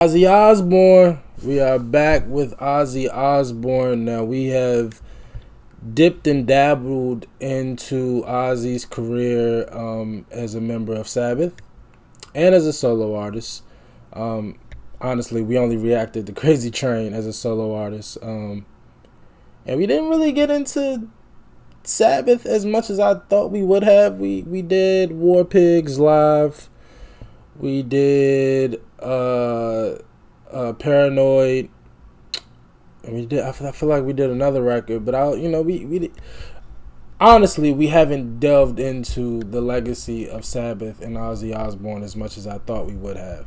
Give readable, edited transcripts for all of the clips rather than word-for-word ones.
Ozzy Osbourne. We are back with Ozzy Osbourne. Now we have dipped and dabbled into Ozzy's career as a member of Sabbath and as a solo artist. Honestly, we only reacted to Crazy Train as a solo artist. And we didn't really get into Sabbath as much as I thought we would have. We did War Pigs live. We did Paranoid, and we did. I feel like we did another record, but we honestly we haven't delved into the legacy of Sabbath and Ozzy Osbourne as much as I thought we would have.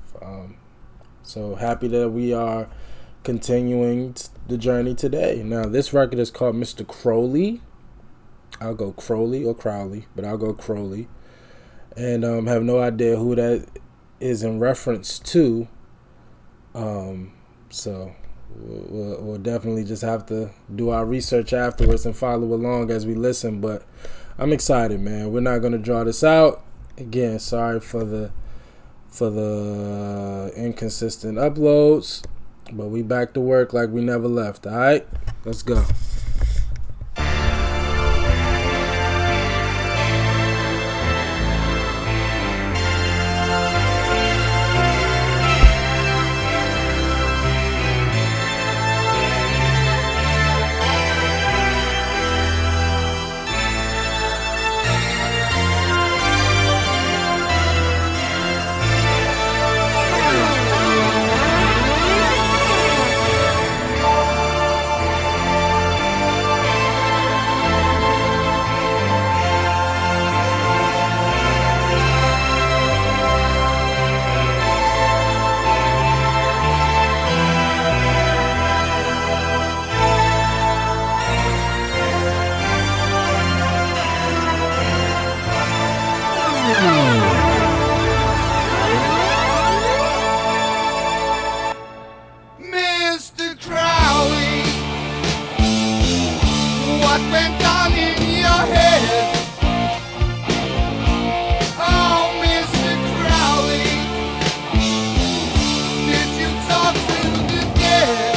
So happy that we are continuing the journey today. Now this record is called Mr. Crowley. I'll go Crowley or Crowley, but I'll go Crowley, and have no idea who that is in reference to. So we'll definitely just have to do our research afterwards and follow along as we listen. But I'm excited, man. We're not gonna draw this out. Again, sorry for the inconsistent uploads, but we back to work like we never left. All right, let's go. Mr. Crowley, what went on in your head? Oh, Mr. Crowley, did you talk to the dead?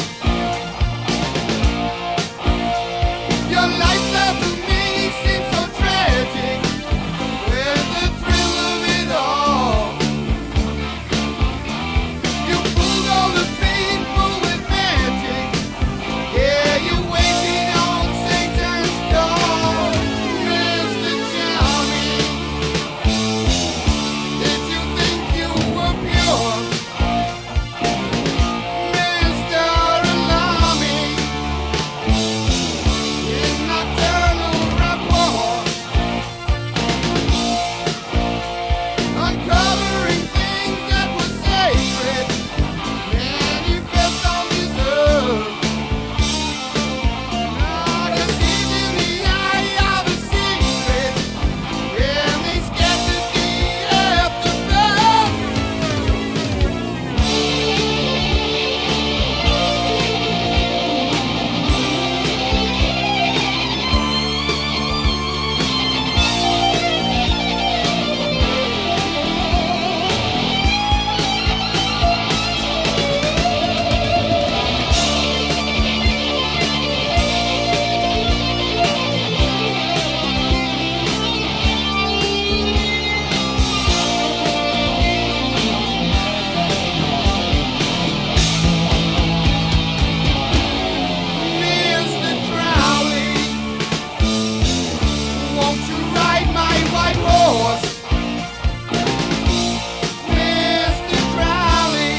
Your lifestyle to me seems so tragic, with the thrill of it all. You fooled all the people with magic. Yeah, you're waiting on Satan's door, Mr. Charming. Did you think you were pure, Mr. Alarming? In nocturnal rapport, uncovering things that were sacred, manifest undeserved. Now deceived in the eye of the secret, and they scattered the aftermath. Mr. Crowley, won't you ride my white horse? Mr. Crowley,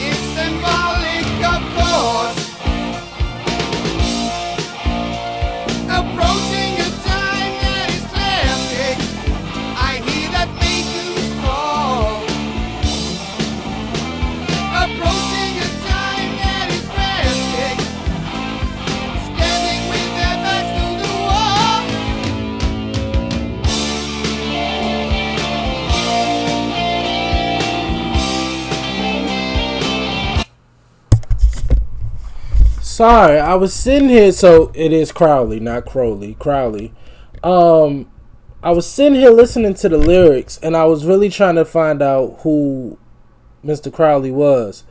it's symbolic, of course. Approaching a time that is classic, I hear that maidens call. Approaching a time that is drastic, standing with their backs to the wall. Sorry, I was sitting here. So it is Crowley, not Crowley. Crowley. I was sitting here listening to the lyrics, and I was really trying to find out who Mr. Crowley was.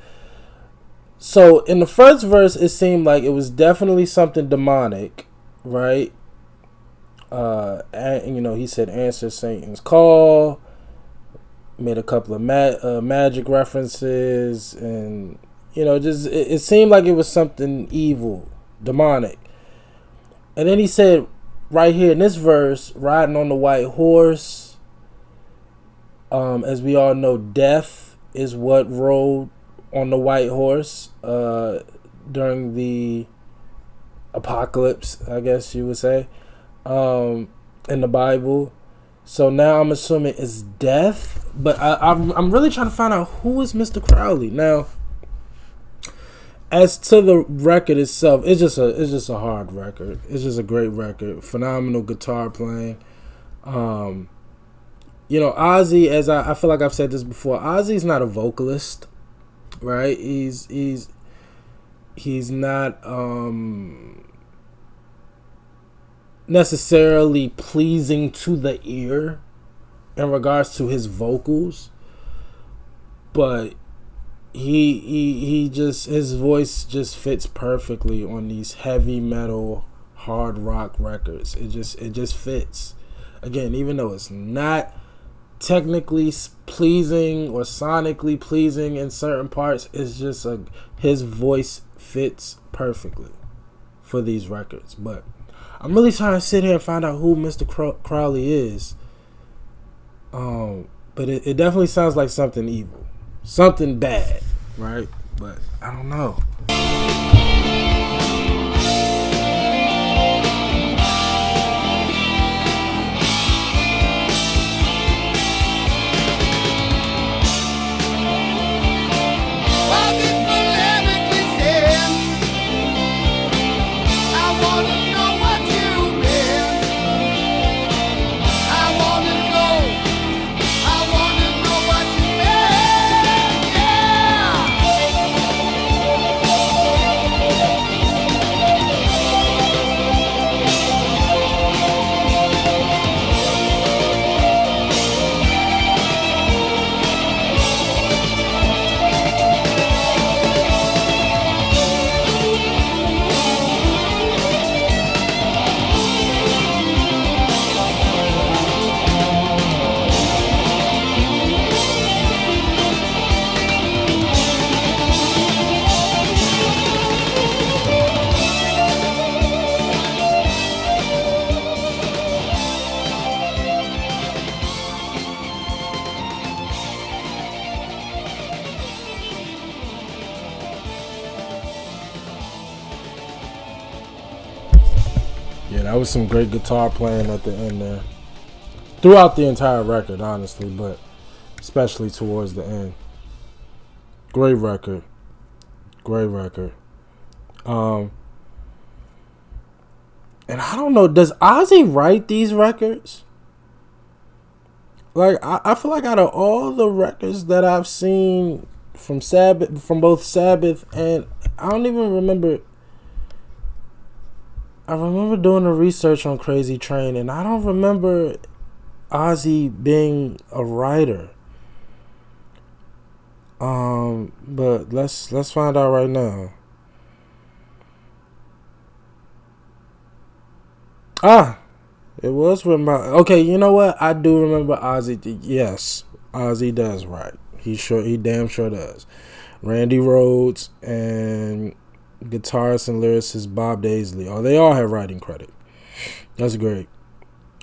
So in the first verse, it seemed like it was definitely something demonic, right? And, he said, "Answer Satan's call." Made a couple of magic references, and just it seemed like it was something evil, demonic. And then he said, right here in this verse, riding on the white horse. As we all know, death is what rode on the white horse during the apocalypse, I guess you would say, in the Bible. So now I'm assuming it's death, but I'm really trying to find out who is Mr. Crowley. Now, as to the record itself, it's just a hard record. It's just a great record, phenomenal guitar playing. Ozzy, as I feel like I've said this before, Ozzy's not a vocalist, right? He's not necessarily pleasing to the ear in regards to his vocals, but he just, his voice just fits perfectly on these heavy metal hard rock records. It just fits. Again, even though it's not technically pleasing or sonically pleasing in certain parts, it's just his voice fits perfectly for these records. But I'm really trying to sit here and find out who Mr. Crowley is. But it definitely sounds like something evil, something bad, right? But I don't know. Yeah, that was some great guitar playing at the end there. Throughout the entire record, honestly, but especially towards the end. Great record. Great record. And I don't know, does Ozzy write these records? Like, I feel like out of all the records that I've seen from both Sabbath and I don't even remember. I remember doing the research on Crazy Train, and I don't remember Ozzy being a writer. But let's find out right now. It was written by. Okay, you know what? I do remember Ozzy. Yes, Ozzy does write. He damn sure does. Randy Rhoads and guitarist and lyricist Bob Daisley. Oh, they all have writing credit. That's great.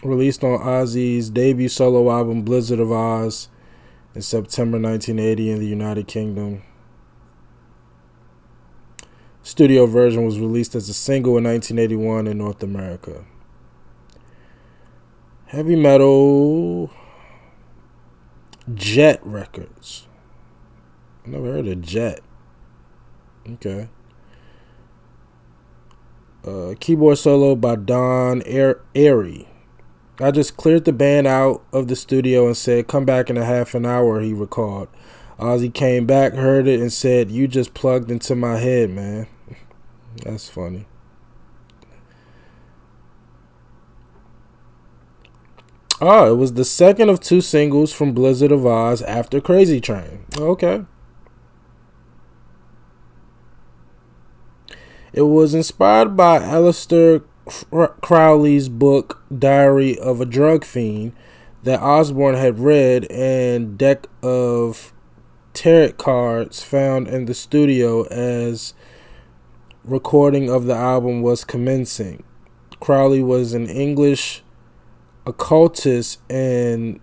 Released on Ozzy's debut solo album Blizzard of Oz in September 1980 in the United Kingdom. Studio version was released as a single in 1981 in North America. Heavy metal Jet Records. I never heard of Jet. Okay. Keyboard solo by Don Airey. I just cleared the band out of the studio and said, "Come back in a half an hour," he recalled. Ozzy came back, heard it, and said, "You just plugged into my head, man." That's funny. It was the second of two singles from Blizzard of Oz after Crazy Train. Okay. It was inspired by Aleister Crowley's book Diary of a Drug Fiend that Osbourne had read, and deck of tarot cards found in the studio as recording of the album was commencing. Crowley was an English occultist and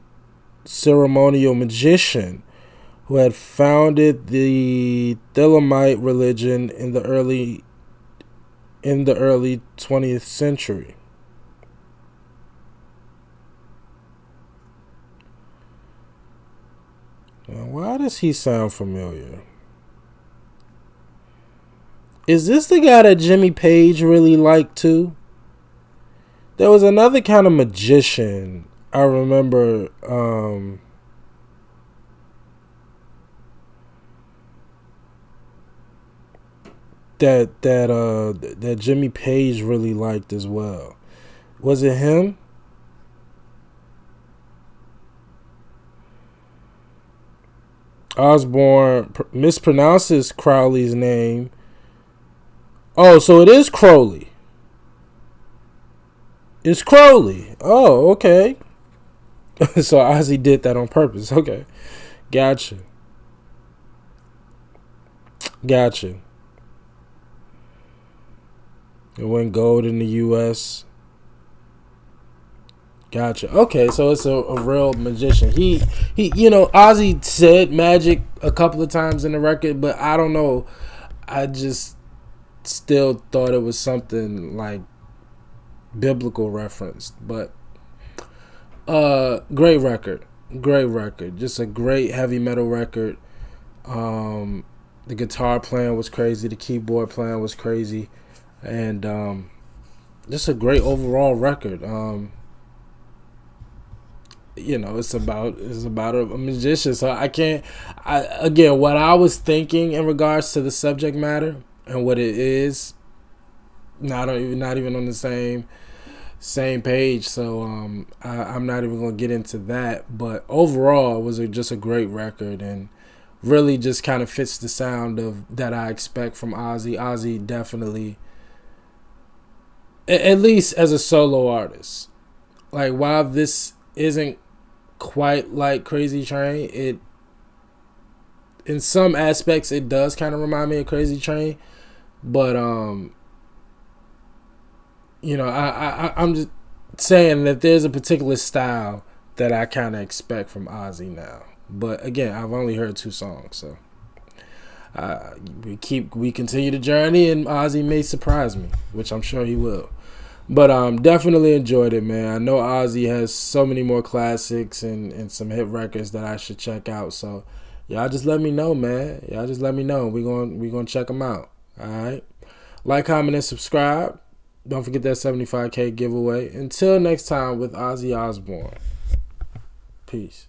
ceremonial magician who had founded the Thelemite religion in the early 20th century. Now, why does he sound familiar? Is this the guy that Jimmy Page really liked too? There was another kind of magician I remember that Jimmy Page really liked as well. Was it him? Osbourne mispronounces Crowley's name. Oh, so it is Crowley. It's Crowley. Oh, okay. So Ozzy did that on purpose. Okay. Gotcha. It went gold in the U.S. Gotcha. Okay, so it's a real magician. He, Ozzy said magic a couple of times in the record, but I don't know. I just still thought it was something like biblical referenced. But great record. Just a great heavy metal record. The guitar playing was crazy. The keyboard playing was crazy. And just a great overall record. It's about a magician. So again, what I was thinking in regards to the subject matter and what it is, not even on the same page. So I'm not even gonna get into that. But overall, it was just a great record, and really just kind of fits the sound that I expect from Ozzy. Ozzy definitely, at least as a solo artist, like while this isn't quite like Crazy Train, it in some aspects it does kind of remind me of Crazy Train, but I'm just saying that there's a particular style that I kind of expect from Ozzy now. But again, I've only heard 2 songs, so we continue the journey, and Ozzy may surprise me, which I'm sure he will. But definitely enjoyed it, man. I know Ozzy has so many more classics and some hit records that I should check out. So y'all just let me know, man. Y'all just let me know. We gonna check them out. All right. Like, comment, and subscribe. Don't forget that 75K giveaway. Until next time with Ozzy Osbourne. Peace.